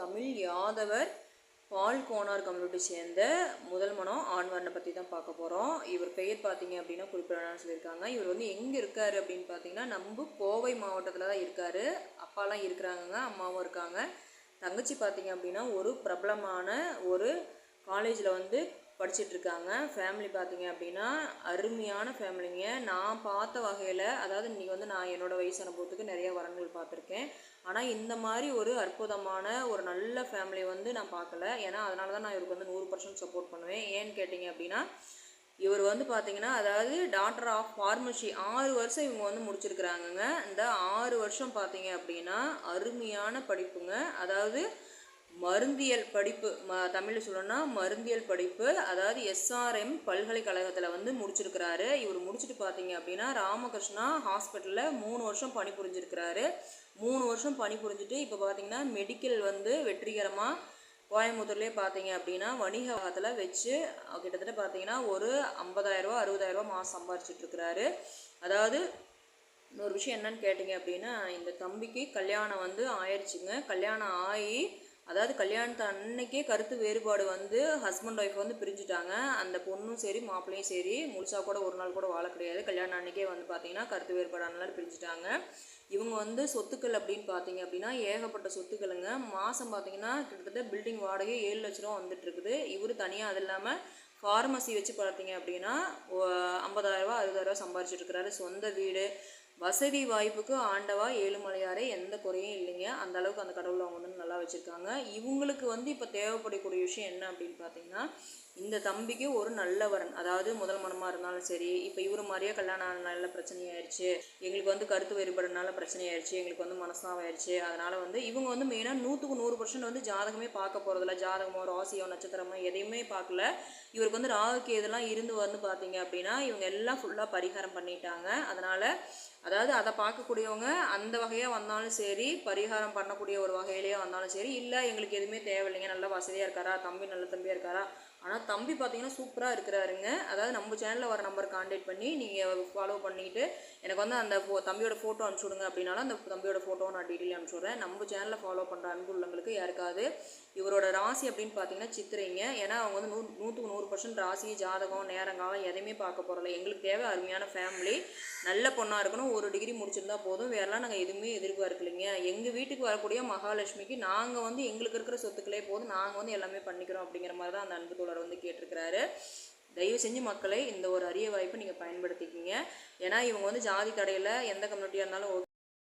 தமிழ் யாதவர் பால் Konar community சேர்ந்த முதல் மனம் ஆண்வரனை பற்றி தான் பார்க்க போகிறோம். இவர் பெயர் பார்த்தீங்க அப்படின்னா குறிப்பிடணும்னு சொல்லியிருக்காங்க. இவர் வந்து எங்கே இருக்கார் அப்படின்னு பார்த்தீங்கன்னா நம்ம கோவை மாவட்டத்தில் தான் இருக்கார். அப்பாலாம் இருக்கிறாங்கங்க, அம்மாவும் இருக்காங்க. தங்கச்சி பார்த்தீங்க அப்படின்னா ஒரு பிரபலமான ஒரு காலேஜில் வந்து படிச்சிட்ருக்காங்க. ஃபேமிலி பார்த்தீங்க அப்படின்னா அருமையான ஃபேமிலிங்க. நான் பார்த்த வகையில், அதாவது இன்றைக்கி வந்து நான் என்னோடய வயசு அனுபவத்துக்கு நிறைய வரன்கள் பார்த்துருக்கேன். ஆனால் இந்த மாதிரி ஒரு அற்புதமான ஒரு நல்ல ஃபேமிலி வந்து நான் பார்க்கல. ஏன்னா அதனால தான் நான் இவருக்கு வந்து 100% சப்போர்ட் பண்ணுவேன். ஏன்னு கேட்டிங்க அப்படின்னா, இவர் வந்து பார்த்தீங்கன்னா அதாவது டாக்டர் ஆஃப் ஃபார்மசி 6 வருஷம் இவங்க வந்து முடிச்சிருக்கிறாங்கங்க. இந்த 6 வருஷம் பார்த்தீங்க அப்படின்னா அருமையான படிப்புங்க. அதாவது மருந்தியல் படிப்பு, தமிழில் சொல்லணும்னா மருந்தியல் படிப்பு, அதாவது எஸ்ஆர்எம் பல்கலைக்கழகத்தில் வந்து முடிச்சிருக்கிறாரு. இவர் முடிச்சுட்டு பார்த்தீங்க அப்படின்னா ராமகிருஷ்ணா ஹாஸ்பிட்டலில் 3 வருஷம் பணிபுரிஞ்சிருக்கிறாரு. 3 வருஷம் பணிபுரிஞ்சுட்டு இப்போ பார்த்தீங்கன்னா மெடிக்கல் வந்து வெற்றிகரமாக கோயம்புத்தூர்லேயே பார்த்தீங்க அப்படின்னா வணிகத்தில் வச்சு கிட்டத்தட்ட பார்த்தீங்கன்னா ஒரு 50,000 60,000 மாதம் சம்பாரிச்சிட்ருக்கிறாரு. அதாவது இன்னொரு விஷயம் என்னன்னு கேட்டிங்க அப்படின்னா, இந்த தம்பிக்கு கல்யாணம் வந்து ஆயிடுச்சுங்க. கல்யாணம் ஆகி அதாவது கல்யாணத்து அன்னைக்கே கருத்து வேறுபாடு வந்து ஹஸ்பண்ட் ஒய்ஃப் வந்து பிரிஞ்சுட்டாங்க. அந்த பொண்ணும் சரி மாப்பிள்ளையும் சரி முழுசாக கூட ஒரு நாள் கூட வாழ கிடையாது. கல்யாணம் அன்னைக்கே வந்து பார்த்தீங்கன்னா கருத்து வேறுபாடு அதனால பிரிஞ்சுட்டாங்க. இவங்க வந்து சொத்துக்கள் அப்படின்னு பார்த்தீங்க அப்படின்னா ஏகப்பட்ட சொத்துக்களுங்க. மாதம் பார்த்தீங்கன்னா கிட்டத்தட்ட பில்டிங் வாடகை 7 லட்ச ரூபா வந்துட்டு இருக்குது. இவர் தனியாக அது இல்லாமல் ஃபார்மசி வச்சு பார்த்தீங்க அப்படின்னா 50,000 60,000 சம்பாரிச்சிட்டு இருக்கிறாரு. சொந்த வீடு, வசதி வாய்ப்புக்கு ஆண்டவா ஏழுமலையாரே எந்த குறையும் இல்லைங்க. அந்த அளவுக்கு அந்த கடவுளை அவங்க வந்து நல்லா வச்சுருக்காங்க. இவங்களுக்கு வந்து இப்போ தேவைப்படக்கூடிய விஷயம் என்ன அப்படின்னு பார்த்தீங்கன்னா, இந்த தம்பிக்கு ஒரு நல்ல வரன், அதாவது முதல் மனமாக இருந்தாலும் சரி, இப்போ இவர் மாதிரியே கல்யாணம் ஆனால பிரச்சனையாயிருச்சு, எங்களுக்கு வந்து கருத்து வேறுபாடுனால பிரச்சனையாயிருச்சு, எங்களுக்கு வந்து மனசாவாயிருச்சு. அதனால் வந்து இவங்க வந்து மெயினாக 100க்கு 100% வந்து ஜாதகமே பார்க்க போகிறதில்ல. ஜாதகமோ ராசியோ நட்சத்திரமோ எதையுமே பார்க்கல. இவருக்கு வந்து ராகுக்கு இதெல்லாம் இருந்து வந்து பார்த்தீங்க அப்படின்னா இவங்க எல்லாம் ஃபுல்லாக பரிகாரம் பண்ணிட்டாங்க. அதனால் அதாவது அதை பார்க்கக்கூடியவங்க அந்த வகையாக வந்தாலும் சரி, பரிகாரம் பண்ணக்கூடிய ஒரு வகையிலேயே வந்தாலும் சரி, இல்லை எங்களுக்கு எதுவுமே தேவையில்லைங்க, நல்ல வசதியாக இருக்காரா, தம்பி நல்ல தம்பியாக இருக்காரா. ஆனால் தம்பி பார்த்தீங்கன்னா சூப்பராக இருக்கிறாருங்க. அதாவது நம்ம சேனலில் வர நம்பர் கான்டாக்ட் பண்ணி நீங்கள் ஃபாலோ பண்ணிவிட்டு எனக்கு வந்து அந்த தம்பியோட ஃபோட்டோ அனுப்பிச்சி விடுங்க அப்படின்னாலும் அந்த தம்பியோட ஃபோட்டோவை நான் டீட்டெயில் அனுப்பிச்சி விட்றேன். நம்ம சேனலில் ஃபாலோ பண்ணுற அன்பு உள்ளவங்களுக்கு யாருக்காவது இவரோட ராசி அப்படின்னு பார்த்தீங்கன்னா சித்திரைங்க. ஏன்னா அவங்க வந்து 100க்கு 100% ராசி, ஜாதகம், நேரங்காலம் எதையுமே பார்க்க போகிறல. எங்களுக்கு தேவை அருமையான ஃபேமிலி, நல்ல பொண்ணாக இருக்கணும், 1 டிகிரி முடிச்சிருந்தா போதும், வேறெல்லாம் நாங்கள் எதுவுமே எதிர்பார்க்கலைங்க. எங்கள் வீட்டுக்கு வரக்கூடிய மகாலட்சுமிக்கு நாங்கள் வந்து எங்களுக்கு இருக்கிற சொத்துக்களே போதும், நாங்கள் வந்து எல்லாமே பண்ணிக்கிறோம் அப்படிங்கிற மாதிரி தான் அந்த அன்பு தோழர் வந்து கேட்டிருக்கிறாரு. தயவு செஞ்சு மக்களை இந்த ஒரு அரிய வாய்ப்பை நீங்கள் பயன்படுத்திக்கிங்க. ஏன்னா இவங்க வந்து ஜாதி கடையில் எந்த கம்யூனிட்டியாக இருந்தாலும் ஓகே.